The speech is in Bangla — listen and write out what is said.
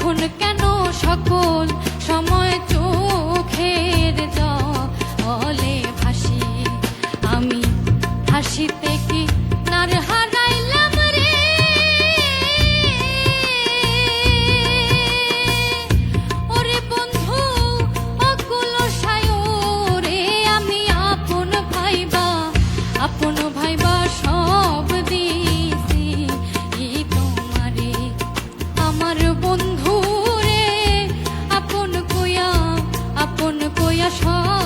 এখন কেন সকল সময় চোখের জলে ভাসি আমি হাসিতে কি নার হারাইলাম রে ওরে বন্ধু অকুল সায়রে আমি আপন ভাইবা সব দিছি তোমারে আমার বন্ধু রে আপন কইয়া সব